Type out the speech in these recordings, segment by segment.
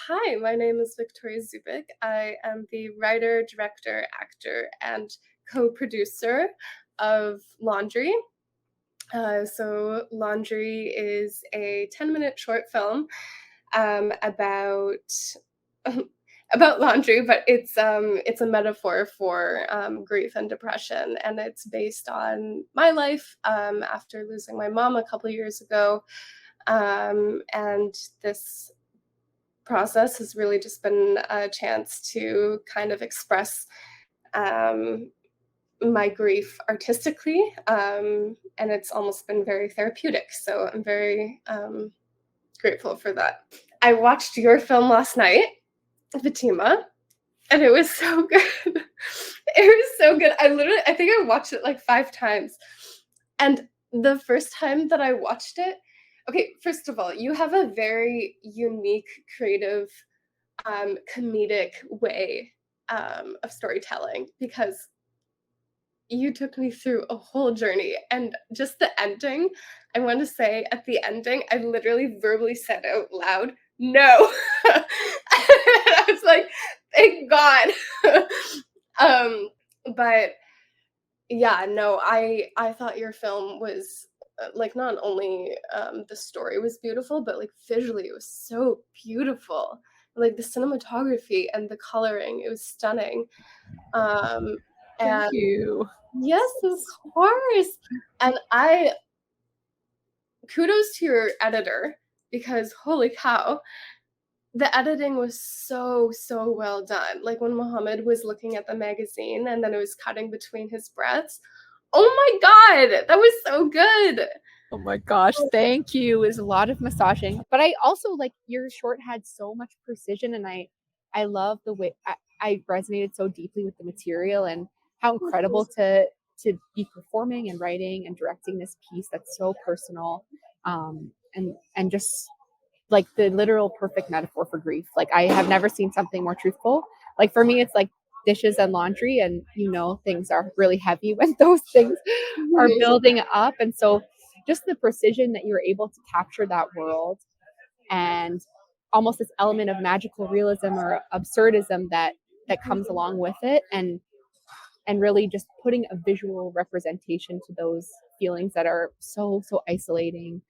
Hi, my name is Victoria Zubick. I am the writer, director, actor, and co-producer of Laundry. Laundry is a 10-minute short film about about laundry, but it's a metaphor for grief and depression, and it's based on my life after losing my mom a couple years ago. And this process has really just been a chance to kind of express um, my grief artistically, and it's almost been very therapeutic. So I'm very grateful for that. I watched your film last night, Fateema, and it was so good. It was so good. I think I watched it like 5 times. And the first time that I watched it, okay, first of all, you have a very unique, creative, comedic way of storytelling because you took me through a whole journey and just the ending. I want to say at the ending, I literally verbally said out loud, no. I was like, thank God. um, but yeah, no, I thought your film was like not only the story was beautiful, but like visually it was so beautiful. Like the cinematography and the coloring, it was stunning. Um, Thank and you. yes, of course. And I kudos to your editor because holy cow, the editing was so well done. Like when Mohammed was looking at the magazine and then it was cutting between his breaths. Oh my god, that was so good. Oh my gosh, thank you. It was a lot of massaging. But I also like your short had so much precision and I love the way I resonated so deeply with the material and how incredible to be performing and writing and directing this piece that's so personal. And just like the literal perfect metaphor for grief. Like I have never seen something more truthful. Like for me, it's like dishes and laundry, and things are really heavy when those things are building up. And so just the precision that you were able to capture that world and almost this element of magical realism or absurdism that comes along with it and really just putting a visual representation to those feelings that are so isolating.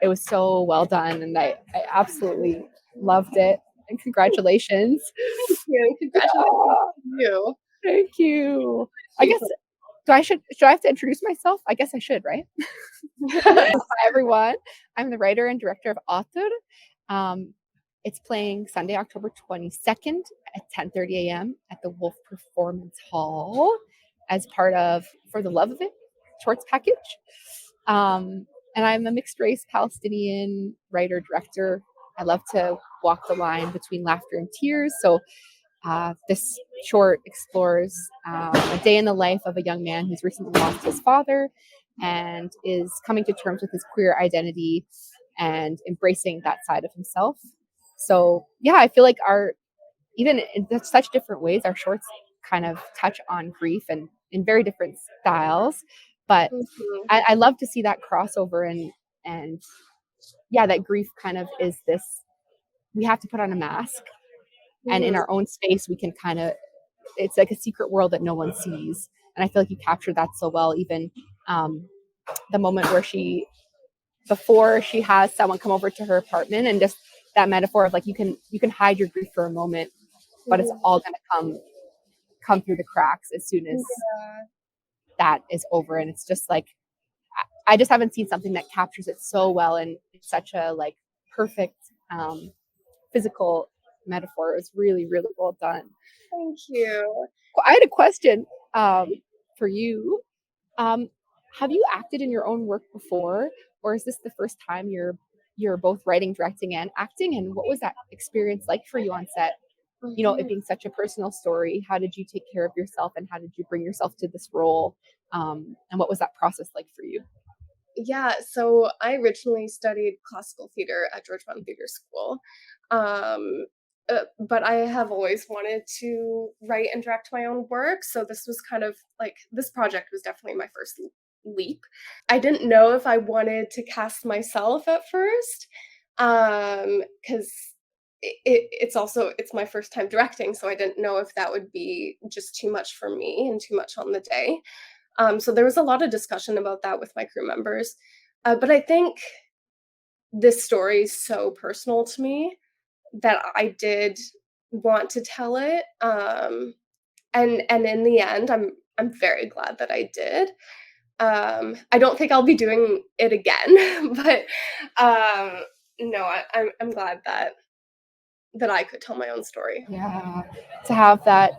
It was so well done and I absolutely loved it, and congratulations. Thank you. Congratulations to you. Thank you. I guess should I have to introduce myself? I guess I should, right? Hi everyone. I'm the writer and director of Author. Um, it's playing Sunday, October 22nd at 10:30 a.m. at the Wolf Performance Hall as part of For the Love of It shorts package. And I'm a mixed race Palestinian writer director. I love to walk the line between laughter and tears. So this short explores a day in the life of a young man who's recently lost his father and is coming to terms with his queer identity and embracing that side of himself. So yeah, I feel like even in such different ways, our shorts kind of touch on grief and in very different styles. But Mhm. I love to see that crossover and yeah, that grief kind of is this, we have to put on a mask, and in Mhm. our own space we can kind of, it's like a secret world that no one sees. And I feel like you captured that so well. Even um, the moment where before she has someone come over to her apartment, and just that metaphor of like you can hide your grief for a moment, but it's Mhm. all going to come through the cracks as soon as Yeah. that is over. And it's just like I just haven't seen something that captures it so well and it's such a like perfect physical metaphor. It was really well done. Thank you. I had a question for you. Um, have you acted in your own work before, or is this the first time you're both writing, directing, and acting? And what was that experience like for you on set? It Mhm. being such a personal story. How did you take care of yourself, and how did you bring yourself to this role? And what was that process like for you? Yeah, so I originally studied classical theater at Georgetown Theater School. Um, but I have always wanted to write and direct my own work. So this was kind of like this project was definitely my first leap. I didn't know if I wanted to cast myself at first, because it's my first time directing, so I didn't know if that would be just too much for me and too much on the day. So there was a lot of discussion about that with my crew members. But I think this story is so personal to me that I did want to tell it. And in the end, I'm very glad that I did. I don't think I'll be doing it again, but no, I'm glad that I could tell my own story. Yeah. To have that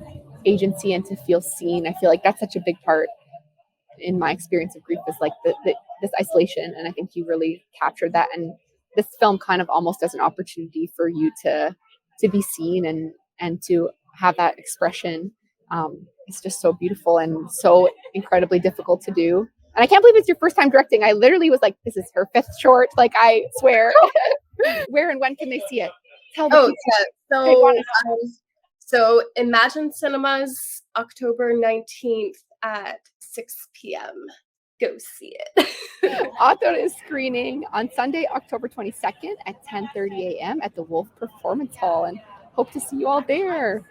agency and to feel seen, I feel like that's such a big part in my experience of grief is like this isolation. And I think you really captured that. And this film kind of almost as an opportunity for you to be seen and to have that expression. It's just so beautiful and so incredibly difficult to do. And I can't believe it's your first time directing. I literally was like, this is her fifth short. Like, I swear. Where and when can they see it? Tell the Oh, people. yeah. So Imagine Cinemas, October 19th at 6 p.m. Go see it. Author is screening on Sunday, October 22nd at 10:30 a.m. at the Wolf Performance Hall, and hope to see you all there.